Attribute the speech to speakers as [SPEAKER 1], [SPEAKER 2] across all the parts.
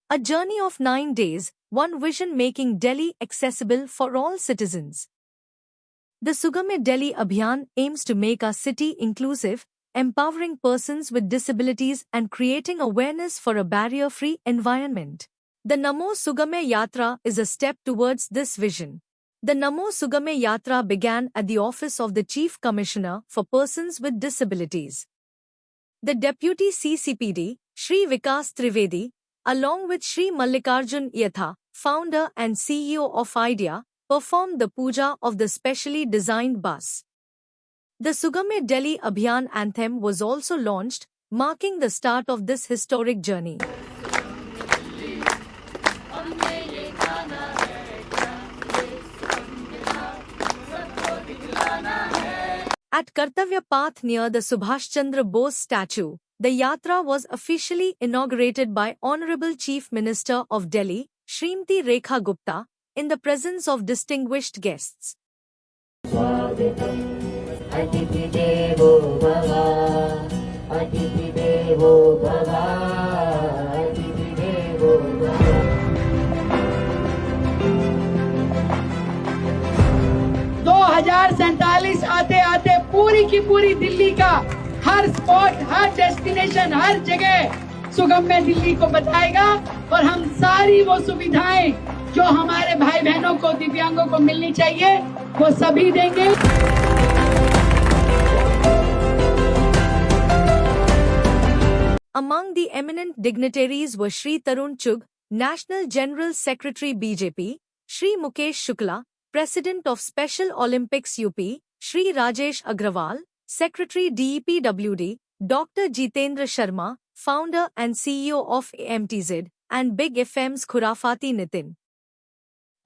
[SPEAKER 1] A journey of 9 days, one vision making Delhi accessible for all citizens. The Sugamya Delhi Abhiyan aims to make our city inclusive, empowering persons with disabilities and creating awareness for a barrier-free environment. The Namo Sugamya Yatra is a step towards this vision. The Namo Sugamya Yatra began at the office of the Chief Commissioner for Persons with Disabilities. The Deputy CCPD, Shri Vikas Trivedi, along with Shri Mallikarjun Yatha, founder and CEO of IDEA, performed the puja of the specially designed bus. The Sugamya Delhi Abhiyan anthem was also launched, marking the start of this historic journey. At Kartavya Path near the Subhash Chandra Bose statue, the Yatra was officially inaugurated by Honorable Chief Minister of Delhi, Shrimati Rekha Gupta, in the presence of distinguished guests.
[SPEAKER 2] Atithi Devo Bhava, Atithi Devo Bhava, Atithi Devo Bhava.
[SPEAKER 3] 2047 आते आते पूरी की पूरी दिल्ली का हर spot, हर destination, हर जगह सुगम्य दिल्ली को बताएगा और हम सारी वो सुविधाएं जो हमारे भाई बहनों को, दिव्यांगों को मिलनी चाहिए, वो सभी देंगे।
[SPEAKER 1] Among the eminent dignitaries were Shri Tarun Chugh, National General Secretary BJP, Shri Mukesh Shukla, President of Special Olympics UP, Shri Rajesh Agrawal, Secretary DEPWD, Dr. Jitendra Sharma, founder and CEO of AMTZ, and Big FM's Khurafati Nitin.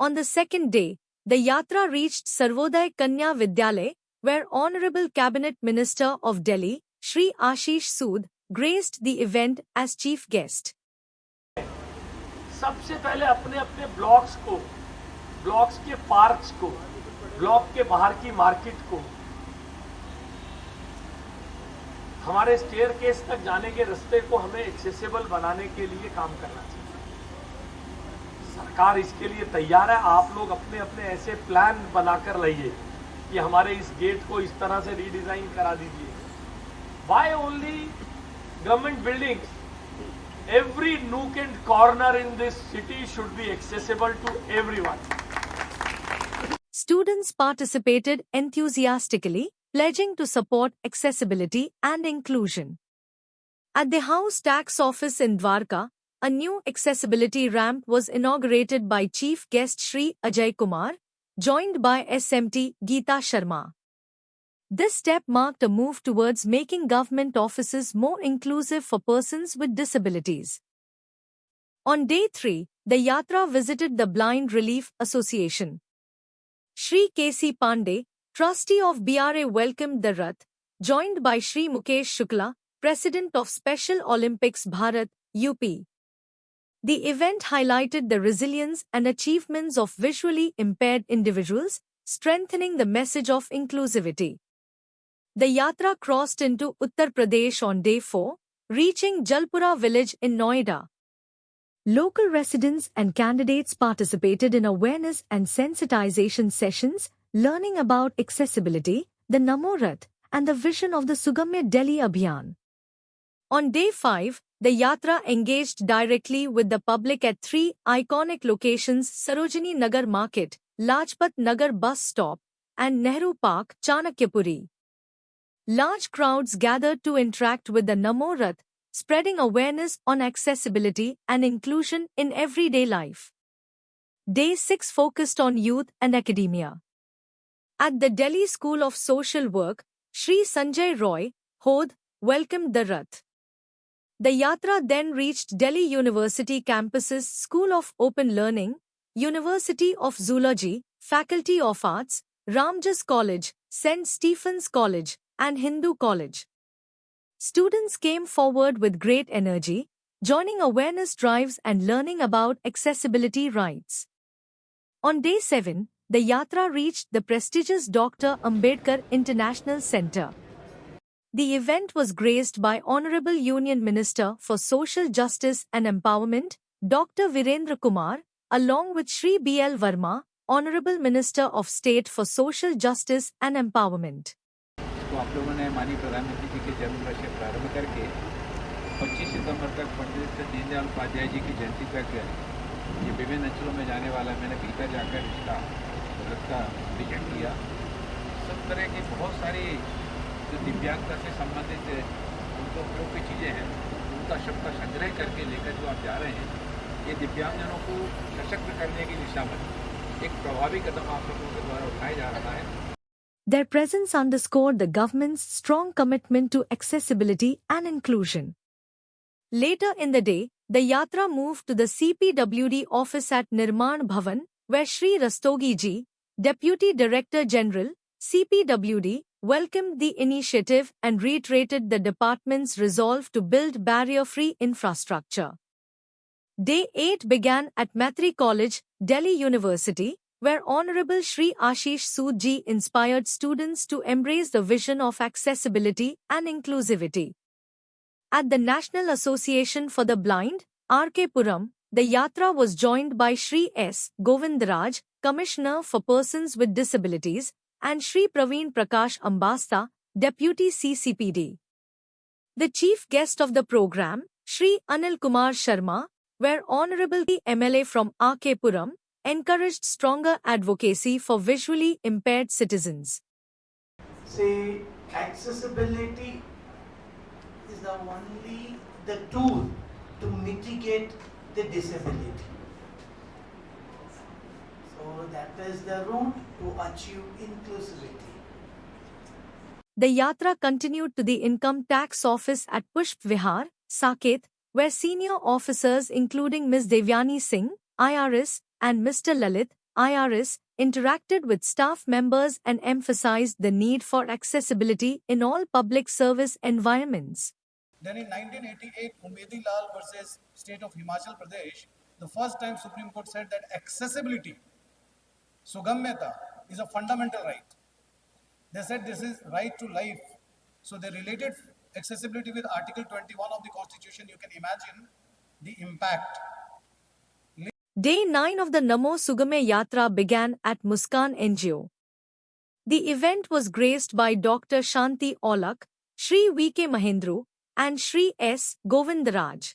[SPEAKER 1] On the second day, the Yatra reached Sarvodaya Kanya Vidyalaya, where Honorable Cabinet Minister of Delhi, Shri Ashish Sood, graced the event as chief guest.
[SPEAKER 4] सबसे पहले अपने अपने blocks को, blocks के parks को, block के बाहर की मार्केट को, हमारे स्टेयरकेस तक जाने के रास्ते को हमें एक्सेसिबल बनाने के लिए काम करना चाहिए। सरकार इसके लिए तैयार है। आप लोग अपने अपने ऐसे प्लान बनाकर लाइए कि हमारे इस गेट को इस तरह से रीडिजाइन करा दीजिए। Why only government buildings? Every nook and corner in this city should be accessible to everyone.
[SPEAKER 1] Students participated enthusiastically, pledging to support accessibility and inclusion. At the House Tax Office in Dwarka, a new accessibility ramp was inaugurated by Chief Guest Shri Ajay Kumar, joined by SMT Geeta Sharma. This step marked a move towards making government offices more inclusive for persons with disabilities. On day 3, the Yatra visited the Blind Relief Association. Shri K.C. Pandey, trustee of BRA, welcomed the Rath, joined by Shri Mukesh Shukla, President of Special Olympics Bharat, UP. The event highlighted the resilience and achievements of visually impaired individuals, strengthening the message of inclusivity. The Yatra crossed into Uttar Pradesh on day 4, reaching Jalpura village in Noida. Local residents and candidates participated in awareness and sensitization sessions, learning about accessibility, the Namo Rath, and the vision of the Sugamya Delhi Abhiyan. On day 5, the Yatra engaged directly with the public at 3 iconic locations: Sarojini Nagar Market, Lajpat Nagar Bus Stop, and Nehru Park, Chanakyapuri. Large crowds gathered to interact with the Namo Rath, spreading awareness on accessibility and inclusion in everyday life. Day 6 focused on youth and academia. At the Delhi School of Social Work, Shri Sanjay Roy, Hod, welcomed the Rath. The Yatra then reached Delhi University campuses: School of Open Learning, University of Zoology, Faculty of Arts, Ramjas College, St. Stephen's College, and Hindu College. Students came forward with great energy, joining awareness drives and learning about accessibility rights. On day 7, the Yatra reached the prestigious Dr. Ambedkar International Center. The event was graced by Honorable Union Minister for Social Justice and Empowerment, Dr. Virendra Kumar, along with Shri B.L. Verma, Honorable Minister of State for Social Justice and Empowerment.
[SPEAKER 5] तो आप लोगों ने माननीय प्रधानमंत्री जी के जन्मदिन से प्रारंभ करके 25 सितंबर तक पंडित दीनदयाल उपाध्याय जी की जयंती तक ये विभिन्न अंचलों में जाने वाला मैंने भीतर जाकर इसका रथ का विजन किया। सब तरह की बहुत सारी जो दिव्यांगता से संबंधित उनको उपयोग की चीज़ें हैं उनका सबका संग्रह करके लेकर जो आप जा रहे हैं, ये दिव्यांगजनों को सशक्त करने की दिशा में एक प्रभावी कदम आप लोगों के द्वारा उठाया जा रहा है।
[SPEAKER 1] Their presence underscored the government's strong commitment to accessibility and inclusion. Later in the day, the Yatra moved to the CPWD office at Nirman Bhavan, where Shri Rastogi ji, Deputy Director General, CPWD, welcomed the initiative and reiterated the department's resolve to build barrier-free infrastructure. Day 8 began at Matri College, Delhi University, where Honorable Shri Ashish Sood ji inspired students to embrace the vision of accessibility and inclusivity. At the National Association for the Blind, R.K. Puram, the Yatra was joined by Shri S. Govindaraj, Commissioner for Persons with Disabilities, and Shri Praveen Prakash Ambasta, Deputy CCPD. The chief guest of the program, Shri Anil Kumar Sharma, where Honorable MLA from R.K. Puram, encouraged stronger advocacy for visually impaired citizens.
[SPEAKER 6] Say, accessibility is only the tool to mitigate the disability. So that is the route to achieve inclusivity.
[SPEAKER 1] The Yatra continued to the Income Tax Office at Pushp Vihar, Saket, where senior officers including Ms. Devyani Singh, IRS, and Mr. Lalit, IRS, interacted with staff members and emphasized the need for accessibility in all public service environments.
[SPEAKER 7] Then in 1988, Umedi Lal versus State of Himachal Pradesh, the first time Supreme Court said that accessibility, sugamyata, is a fundamental right. They said this is right to life. So they related accessibility with Article 21 of the Constitution. You can imagine the impact.
[SPEAKER 1] Day 9 of the Namo Sugame Yatra began at Muskan NGO. The event was graced by Dr. Shanti Aulak, Shri V.K. Mahendru, and Shri S. Govindaraj.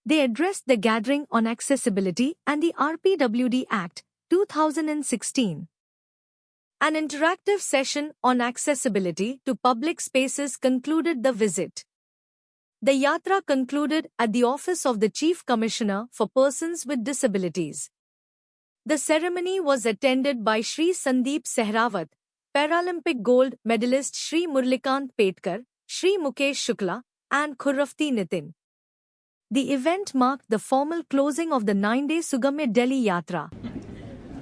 [SPEAKER 1] They addressed the gathering on accessibility and the RPWD Act, 2016. An interactive session on accessibility to public spaces concluded the visit. The Yatra concluded at the office of the Chief Commissioner for Persons with Disabilities. The ceremony was attended by Shri Sandeep Sehrawat, Paralympic gold medalist Shri Murlikant Petkar, Shri Mukesh Shukla, and Khurrafti Nitin. The event marked the formal closing of the 9-day Sugamya Delhi Yatra.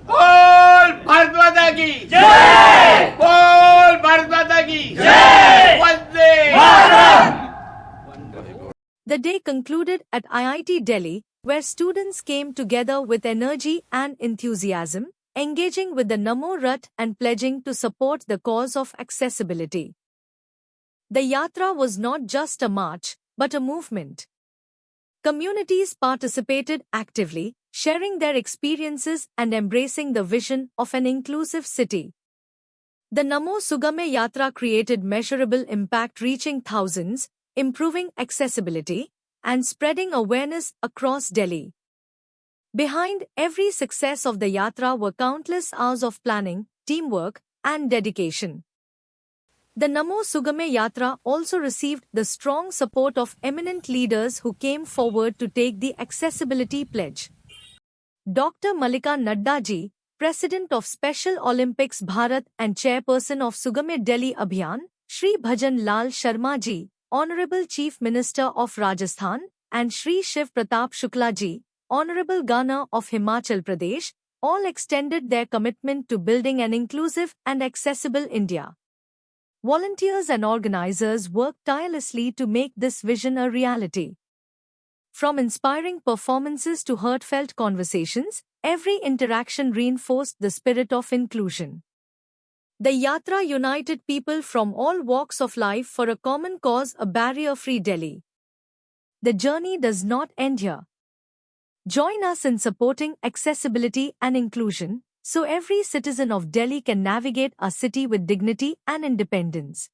[SPEAKER 5] बोल भारत माता की जय, बोल भारत माता की जय, Vande Mataram.
[SPEAKER 1] The day concluded at IIT Delhi, where students came together with energy and enthusiasm, engaging with the Namo Rath and pledging to support the cause of accessibility. The Yatra was not just a march, but a movement. Communities participated actively, sharing their experiences and embracing the vision of an inclusive city. The Namo Sugame Yatra created measurable impact, reaching thousands, improving accessibility, and spreading awareness across Delhi. Behind every success of the Yatra were countless hours of planning, teamwork, and dedication. The Namo Sugame Yatra also received the strong support of eminent leaders who came forward to take the accessibility pledge. Dr. Malika Nadda ji, President of Special Olympics Bharat and Chairperson of Sugame Delhi Abhiyan, Shri Bhajan Lal Sharma ji, Honorable Chief Minister of Rajasthan, and Shri Shiv Pratap Shukla ji, Honorable Governor of Himachal Pradesh, all extended their commitment to building an inclusive and accessible India. Volunteers and organizers worked tirelessly to make this vision a reality. From inspiring performances to heartfelt conversations, every interaction reinforced the spirit of inclusion. The Yatra united people from all walks of life for a common cause, a barrier-free Delhi. The journey does not end here. Join us in supporting accessibility and inclusion, so every citizen of Delhi can navigate our city with dignity and independence.